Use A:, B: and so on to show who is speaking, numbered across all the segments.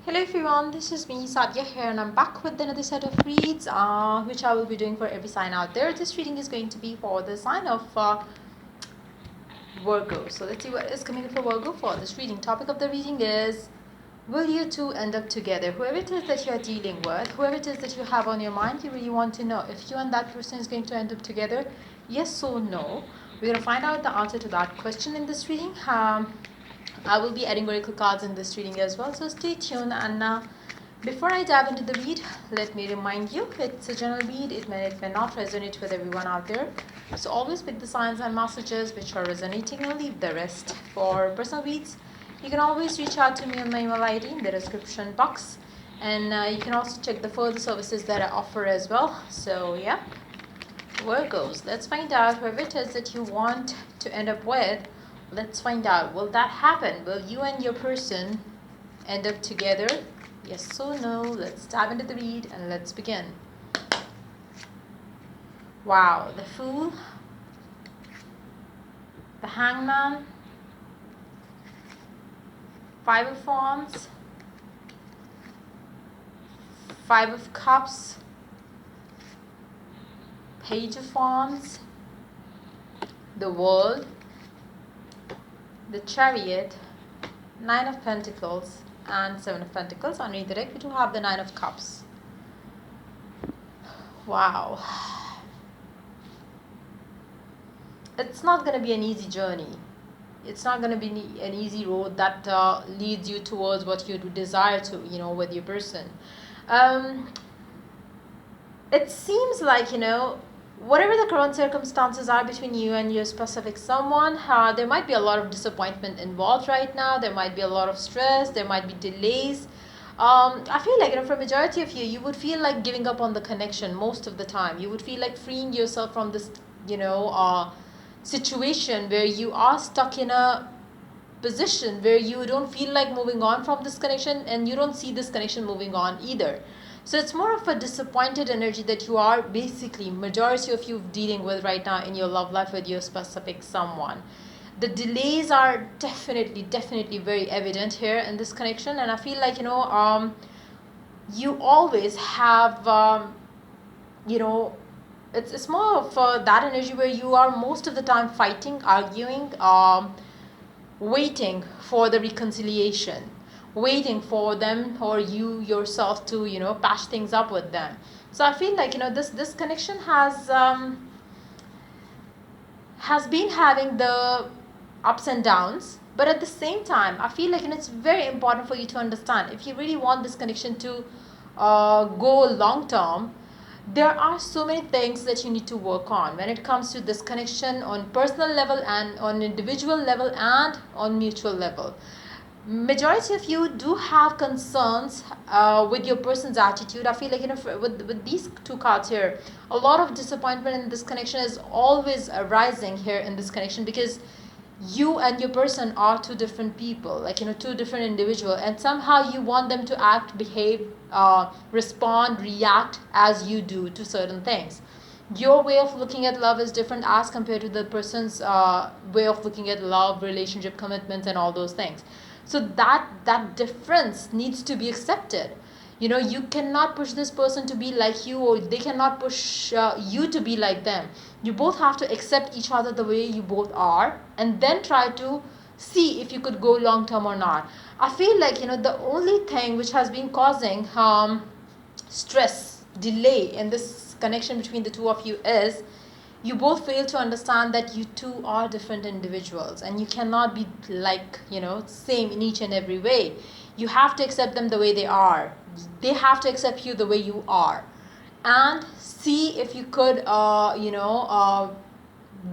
A: Hello everyone, this is me Sadia here and I'm back with another set of reads which I will be doing for every sign out there. This reading is going to be for the sign of Virgo. So let's see what is coming for Virgo for this reading. Topic of the reading is, will you two end up together? Whoever it is that you are dealing with, whoever it is that you have on your mind, you really want to know if you and that person is going to end up together, yes or no. We're going to find out the answer to that question in this reading. I will be adding oracle cards in this reading as well, so stay tuned. And before I dive into the read, let me remind you, it's a general read. It may not resonate with everyone out there, so always pick the signs and messages which are resonating and leave the rest. For personal reads, you can always reach out to me on my email ID in the description box, and you can also check the further services that I offer as well. So yeah, Virgos, let's find out whoever it is that you want to end up with. Let's find out, will that happen? Will you and your person end up together? Yes or no? Let's dive into the read and let's begin. Wow, the Fool, the Hangman, Five of Wands, Five of Cups, Page of Wands, the World, the Chariot, Nine of Pentacles, and Seven of Pentacles. Underneath the deck, we do have the Nine of Cups. Wow. It's not going to be an easy journey. It's not going to be an easy road that leads you towards what you desire to, with your person. It seems like, whatever the current circumstances are between you and your specific someone, there might be a lot of disappointment involved right now. There might be a lot of stress. There might be delays. I feel like, for majority of you, you would feel like giving up on the connection most of the time. You would feel like freeing yourself from this, situation where you are stuck in a position where you don't feel like moving on from this connection, and you don't see this connection moving on either. So it's more of a disappointed energy that you are basically majority of you dealing with right now in your love life with your specific someone. The delays are definitely very evident here in this connection, and I feel like you always have it's more of that energy where you are most of the time fighting, arguing, waiting for the reconciliation, waiting for them or you yourself to patch things up with them. So I feel like this connection has been having the ups and downs, but at the same time I feel like it's very important for you to understand, if you really want this connection to go long term, there are so many things that you need to work on when it comes to this connection, on personal level and on individual level and on mutual level. Majority of you do have concerns with your person's attitude. I feel like with these two cards here, a lot of disappointment in this connection is always arising here in this connection, because you and your person are two different people, like two different individuals, and somehow you want them to act, behave, respond, react as you do to certain things. Your way of looking at love is different as compared to the person's way of looking at love, relationship, commitments, and all those things. So that difference needs to be accepted. You cannot push this person to be like you, or they cannot push you to be like them. You both have to accept each other the way you both are, and then try to see if you could go long term or not. I feel like the only thing which has been causing stress, delay in this connection between the two of you is you both fail to understand that you two are different individuals, and you cannot be like same in each and every way. You have to accept them the way they are. They have to accept you the way you are, and see if you could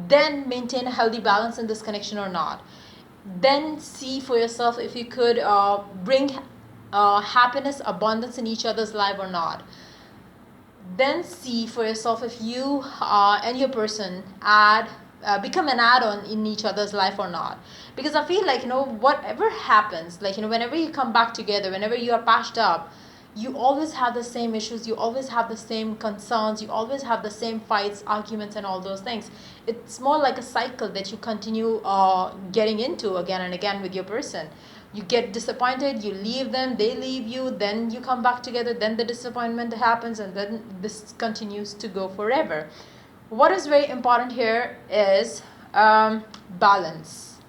A: then maintain a healthy balance in this connection or not. Then see for yourself if you could bring happiness, abundance in each other's life or not. Then see for yourself if you and your person become an add-on in each other's life or not. Because I feel like whatever happens, like whenever you come back together, whenever you are patched up, you always have the same issues, you always have the same concerns, you always have the same fights, arguments, and all those things. It's more like a cycle that you continue getting into again and again with your person. You get disappointed, you leave them, they leave you, then you come back together, then the disappointment happens, and then this continues to go forever. What is very important here is balance.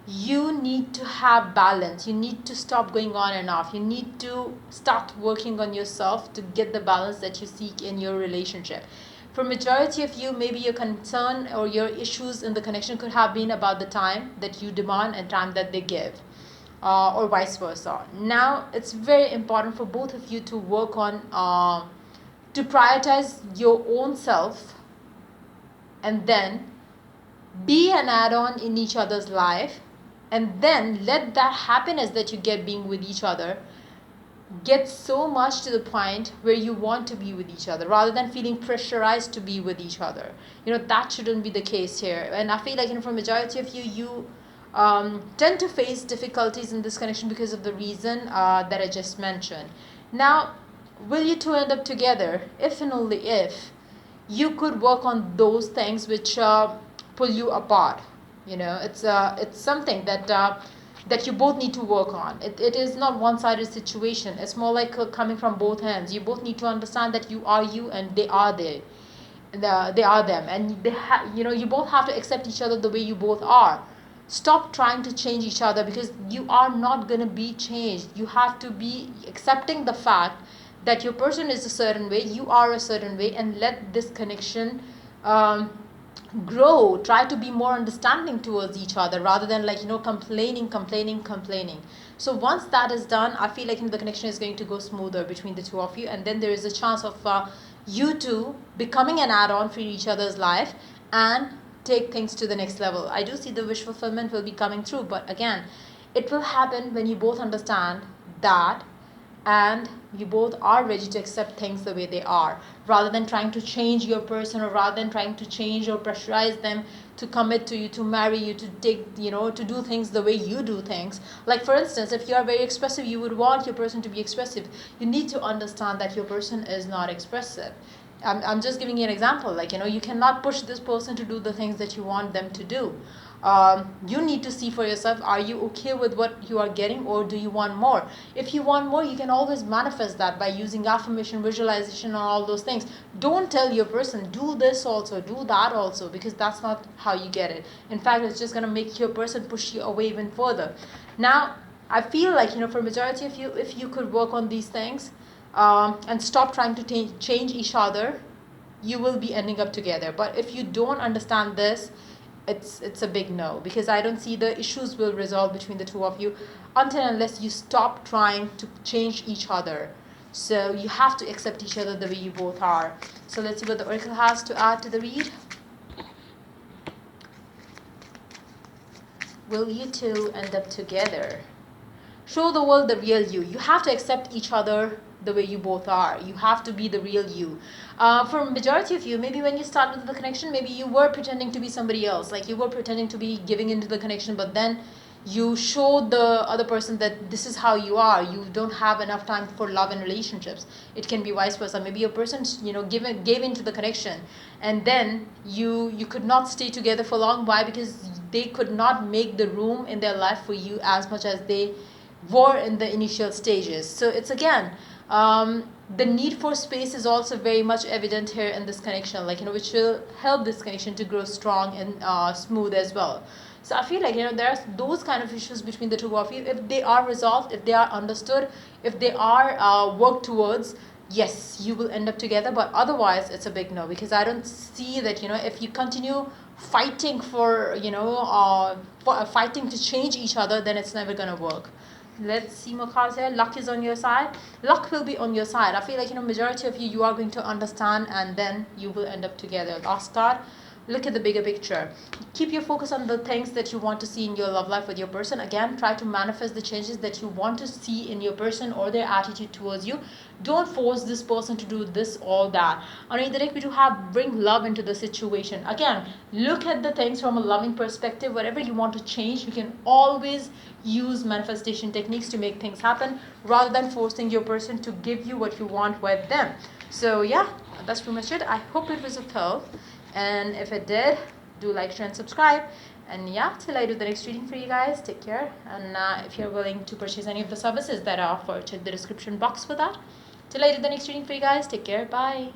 A: You need to have balance. You need to stop going on and off. You need to start working on yourself to get the balance that you seek in your relationship. For majority of you, maybe your concern or your issues in the connection could have been about the time that you demand and time that they give, or vice versa. Now, it's very important for both of you to work on, to prioritize your own self, and then be an add-on in each other's life, and then let that happiness that you get being with each other get so much to the point where you want to be with each other rather than feeling pressurized to be with each other. That shouldn't be the case here. And I feel like, for majority of you tend to face difficulties in this connection because of the reason that I just mentioned. Now, will you two end up together? If and only if you could work on those things which pull you apart. It's something that you both need to work on. It is not one-sided situation. It's more like coming from both ends. You both need to understand that you are you and they are they. They are them, and you both have to accept each other the way you both are. Stop trying to change each other, because you are not going to be changed. You have to be accepting the fact that your person is a certain way, you are a certain way, and let this connection grow. Try to be more understanding towards each other rather than complaining. So once that is done, I feel like the connection is going to go smoother between the two of you, and then there is a chance of you two becoming an add-on for each other's life and take things to the next level. I do see the wish fulfillment will be coming through, but again, it will happen when you both understand that, and you both are ready to accept things the way they are, rather than trying to change your person, or rather than trying to change or pressurize them to commit to you, to marry you, to take, to do things the way you do things. Like, for instance, if you are very expressive, you would want your person to be expressive. You need to understand that your person is not expressive. I'm just giving you an example. Like, you cannot push this person to do the things that you want them to do. You need to see for yourself, are you okay with what you are getting, or do you want more? If you want more, you can always manifest that by using affirmation, visualization, and all those things. Don't tell your person, do this also, do that also, because that's not how you get it. In fact, it's just going to make your person push you away even further. Now, I feel like, for majority of you, if you could work on these things and stop trying to change each other, you will be ending up together. But if you don't understand this, it's a big no, because I don't see the issues will resolve between the two of you until unless you stop trying to change each other. So you have to accept each other the way you both are. So let's see what the oracle has to add to the read. Will you two end up together? Show the world the real you. You have to accept each other the way you both are. You have to be the real you. For majority of you, maybe when you started the connection, maybe you were pretending to be somebody else. Like, you were pretending to be giving into the connection, but then you showed the other person that this is how you are. You don't have enough time for love and relationships. It can be vice versa. Maybe a person, gave into the connection, and then you could not stay together for long. Why? Because they could not make the room in their life for you as much as they were in the initial stages. So it's again, the need for space is also very much evident here in this connection, which will help this connection to grow strong and smooth as well. So I feel like, there are those kind of issues between the two of you. If they are resolved, if they are understood, if they are worked towards, yes, you will end up together. But otherwise, it's a big no, because I don't see that, if you continue fighting for, fighting to change each other, then it's never going to work. Let's see more cards here. Luck is on your side. Luck will be on your side. I feel like, majority of you are going to understand, and then you will end up together. Last card. Look at the bigger picture. Keep your focus on the things that you want to see in your love life with your person. Again, try to manifest the changes that you want to see in your person or their attitude towards you. Don't force this person to do this or that. Underneath the deck, we do have bring love into the situation. Again, look at the things from a loving perspective. Whatever you want to change, you can always use manifestation techniques to make things happen, rather than forcing your person to give you what you want with them. So yeah, that's pretty much it. I hope it was of help. And if it did, do like, share, and subscribe. And yeah, till I do the next reading for you guys, take care. And if you're willing to purchase any of the services that are offered, check the description box for that. Till I do the next reading for you guys, take care. Bye.